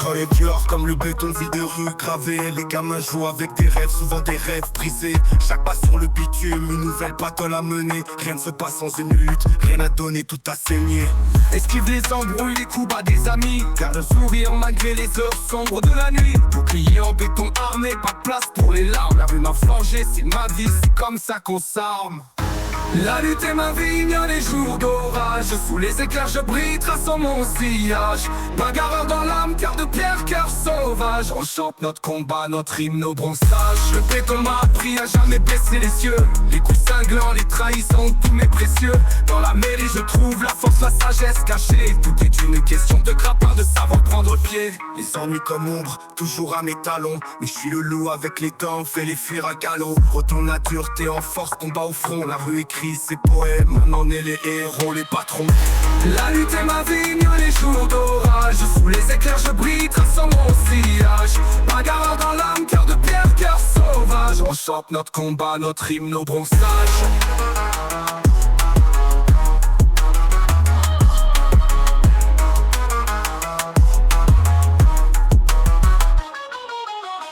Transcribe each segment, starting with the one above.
Creux et dur comme le béton, vie de rue gravé. Les gamins jouent avec des rêves, souvent des rêves brisés. Chaque pas sur le bitume, une nouvelle battle à mener. Rien ne se passe sans une lutte, rien à donner, tout à saigner. Esquive les embrouilles, les coups bas des amis. Garde le sourire malgré les heures sombres de la nuit. Bouclier en béton armé, pas de place pour les larmes. La rue m'a forgé, c'est ma vie, c'est comme ça qu'on s'arme. La lutte est ma vie, il y a les jours d'orage. Sous les éclairs je brille, traçant mon sillage. Bagarreur dans l'âme, cœur de pierre, cœur sauvage. On chante notre combat, notre hymne, nos bronzages. Le béton m'a appris à jamais baisser les cieux. Les coups cinglants, les trahisons, tous mes précieux. Dans la mairie je trouve la force, la sagesse cachée. Tout est une question de grappin, de savoir prendre pied. Les ennuis comme ombre, toujours à mes talons. Mais je suis le loup avec les dents, fait les fuir à galop. Retourne la dureté en force, combat au front. La rue écrit ses poèmes, on en est les héros, les patrons. La lutte est ma vie, mieux les jours d'orage. Sous les éclairs je brille, traçant mon sillage. Bagarreur dans l'âme, cœur de pierre, cœur sauvage. On chante notre combat, notre hymne, nos bronzages.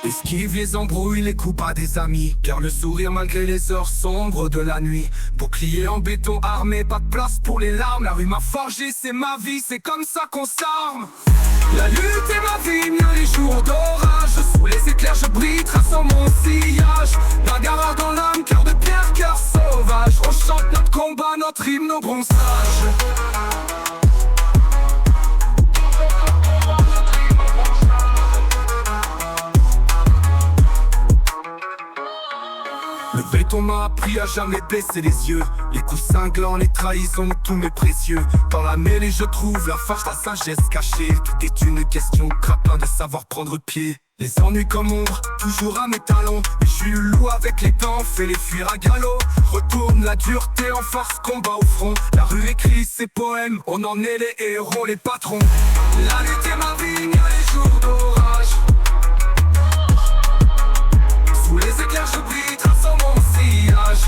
Esquive les embrouilles, les coups pas des amis. Garde le sourire malgré les heures sombres de la nuit. Bouclier en béton armé, pas de place pour les larmes. La rue m'a forgé, c'est ma vie, c'est comme ça qu'on s'arme. La lutte est ma vie, mieux les jours d'orage. Sous les éclairs je brille, traçant mon sillage. Bagarreur dans l'âme, cœur de pierre, cœur sauvage. On chante notre combat, notre hymne, nos bronzages. Le béton m'a appris à jamais baisser les yeux. Les coups cinglants, les trahisons, tous mes précieux. Dans la mêlée je trouve la force, la sagesse cachée. Tout est une question de grappin, de savoir prendre pied. Les ennuis comme ombre, toujours à mes talons. Mais je suis le loup avec les dents, fait les fuir à galop. Retourne la dureté en force, combat au front. La rue écrit ses poèmes, on en est les héros, les patrons. La lutte est ma vie, il y a les jours d'orage. Sous les éclairs je brille, traçant mon sillage.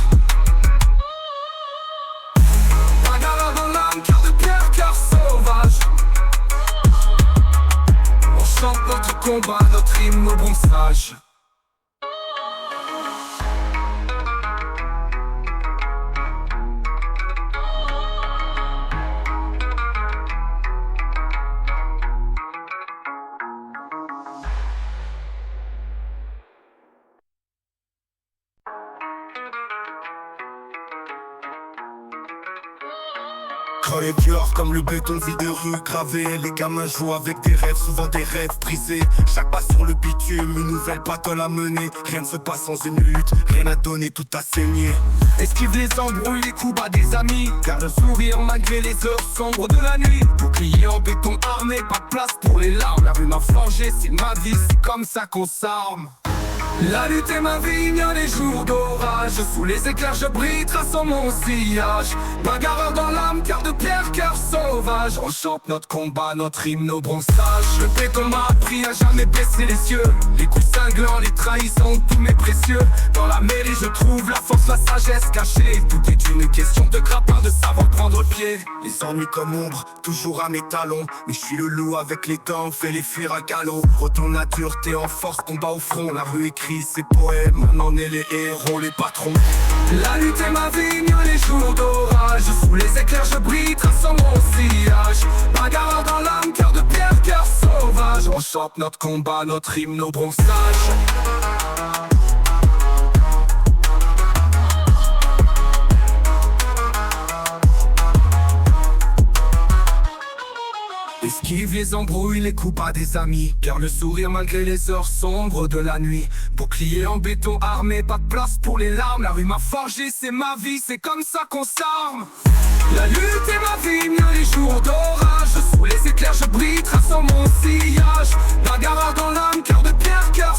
Bagarreur dans l'âme, cœur de pierre, cœur sauvage. On chante notre combat, notre hymne, nos bronzages. Creux et dur comme le béton, vie de rue gravé. Les gamins jouent avec des rêves, souvent des rêves brisés. Chaque pas sur le bitume, une nouvelle battle à mener. Rien ne se passe sans une lutte, rien à donner, tout à saigner. Esquive les embrouilles, les coups bas des amis. Garde le sourire malgré les heures sombres de la nuit. Bouclier en béton armé, pas de place pour les larmes. La rue m'a forgé, c'est ma vie, c'est comme ça qu'on s'arme. La lutte est ma vie, il y a les jours d'orage. Sous les éclairs je brille, traçant mon sillage. Bagarreur dans l'âme, cœur de pierre, cœur sauvage. On chante notre combat, notre hymne, nos bronzages. Le béton m'a appris à jamais baisser les cieux. Les coups cinglants, les trahisons, tous mes précieux. Dans la mairie je trouve la force, la sagesse cachée. Tout est une question de grappin, de savoir prendre pied. Les ennuis comme ombre, toujours à mes talons. Mais je suis le loup avec les dents, fait les fuir à galop. Retourne la dureté en force, combat au front. La rue écrit ses poèmes, on en est les héros, les patrons. La lutte est ma vie, mieux les jours d'orage. Sous les éclairs je brille, traçant mon sillage. Bagarreur dans l'âme, cœur de pierre, cœur sauvage. On chante notre combat, notre hymne, nos bronzages. Esquive les embrouilles, les coups pas des amis. Garde le sourire malgré les heures sombres de la nuit. Bouclier en béton armé, pas de place pour les larmes. La rue m'a forgé, c'est ma vie, c'est comme ça qu'on s'arme. La lutte est ma vie, mieux les jours d'orage. Sous les éclairs je brille, traçant mon sillage. Bagarreur dans l'âme, cœur de pierre, cœur